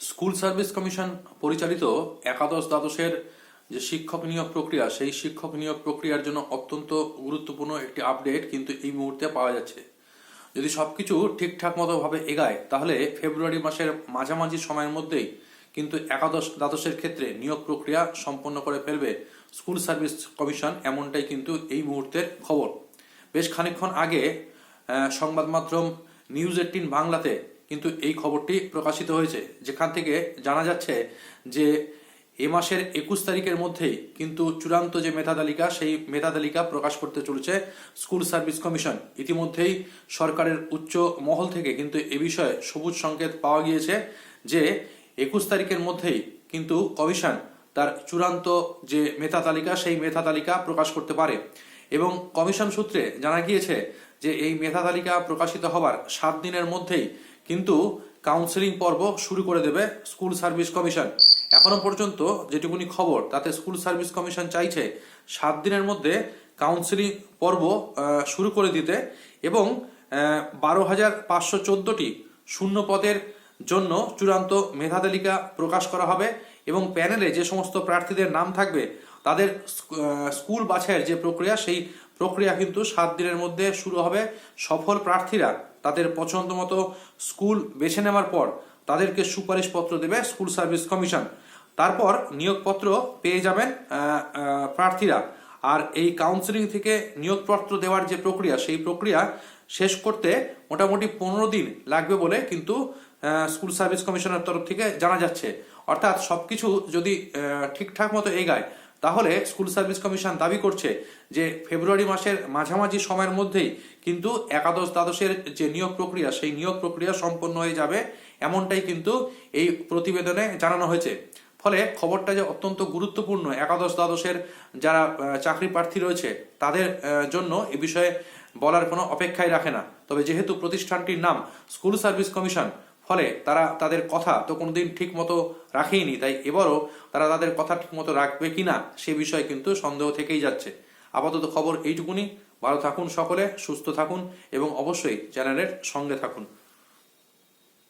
School service commission পরিচালিত একাদশ দ্বাদশের যে শিক্ষক নিয়োগ প্রক্রিয়া, সেই শিক্ষক নিয়োগ প্রক্রিয়ার জন্য অত্যন্ত গুরুত্বপূর্ণ একটি আপডেট কিন্তু এই মুহূর্তে পাওয়া যাচ্ছে। যদি সবকিছু ঠিকঠাক মতো ভাবে এগায় তাহলে ফেব্রুয়ারি মাসের মাঝামাঝি সময়ের মধ্যেই কিন্তু একাদশ দ্বাদশের ক্ষেত্রে নিয়োগ প্রক্রিয়া সম্পন্ন করে ফেলবে স্কুল সার্ভিস কমিশন, এমনটাই কিন্তু এই মুহূর্তের খবর। বেশ খানিকক্ষণ আগে সংবাদ মাধ্যম নিউজ 18 বাংলাতে কিন্তু এই খবরটি প্রকাশিত হয়েছে, যেখান থেকে জানা যাচ্ছে যে এ মাসের 21 তারিখের মধ্যেই কিন্তু চূড়ান্ত যে মেধা তালিকা, সেই মেধা তালিকা প্রকাশ করতে চলেছে স্কুল সার্ভিস কমিশন। ইতিমধ্যেই সরকারের উচ্চ মহল থেকে কিন্তু এ বিষয়ে সবুজ সংকেত পাওয়া গিয়েছে যে 21 তারিখের মধ্যেই কিন্তু কমিশন তার চূড়ান্ত যে মেধা তালিকা, সেই মেধা তালিকা প্রকাশ করতে পারে। এবং কমিশন সূত্রে জানা গিয়েছে যে এই মেধা তালিকা প্রকাশিত হবার 7 দিনের মধ্যেই কিন্তু কাউন্সেলিং পর্ব শুরু করে দেবে স্কুল সার্ভিস কমিশন। এখনো পর্যন্ত যেটুকুনি খবর, তাতে স্কুল সার্ভিস কমিশন চাইছে 7 দিনের মধ্যে কাউন্সেলিং পর্ব শুরু করে দিতে এবং 12,514টি শূন্য পদের জন্য চূড়ান্ত মেধা তালিকা প্রকাশ করা হবে এবং প্যানেলে যে সমস্ত প্রার্থীদের নাম থাকবে তাদের স্কুল বাছাইয়ের যে প্রক্রিয়া, সেই প্রক্রিয়া কিন্তু 7 দিনের মধ্যে শুরু হবে। সফল প্রার্থীরা তাদের পছন্দ মতো স্কুল বেছে নেওয়ার পর তাদেরকে সুপারিশপত্র দেবে স্কুল সার্ভিস কমিশন। তারপর নিয়োগপত্র পেয়ে যাবেন প্রার্থীরা। আর এই কাউন্সেলিং থেকে নিয়োগপত্র দেওয়ার যে প্রক্রিয়া, সেই প্রক্রিয়া শেষ করতে মোটামুটি 15 দিন লাগবে বলে কিন্তু স্কুল সার্ভিস কমিশনের তরফ থেকে জানা যাচ্ছে। অর্থাৎ সবকিছু যদি ঠিকঠাক মতো এগায় তাহলে স্কুল সার্ভিস কমিশন দাবি করছে যে ফেব্রুয়ারি মাসের মাঝামাঝি সময়ের মধ্যেই কিন্তু একাদশ দ্বাদশের যে নিয়োগ প্রক্রিয়া, সেই নিয়োগ প্রক্রিয়া সম্পন্ন হয়ে যাবে, এমনটাই কিন্তু এই প্রতিবেদনে জানানো হয়েছে। ফলে খবরটা যে অত্যন্ত গুরুত্বপূর্ণ একাদশ দ্বাদশের যারা চাকরি প্রার্থী রয়েছে তাদের জন্য এ বিষয়ে বলার কোনো অপেক্ষাই রাখে না। তবে যেহেতু প্রতিষ্ঠানটির নাম স্কুল সার্ভিস কমিশন, ফলে তারা তাদের কথা তো কোনোদিন ঠিক মতো রাখেইনি, তাই এবারও তারা তাদের কথা ঠিক মতো রাখবে কিনা সে বিষয়ে কিন্তু সন্দেহ থেকেই যাচ্ছে। আপাতত খবর এইটুকুনি। ভালো থাকুন সকলে, সুস্থ থাকুন এবং অবশ্যই চ্যানেলের সঙ্গে থাকুন।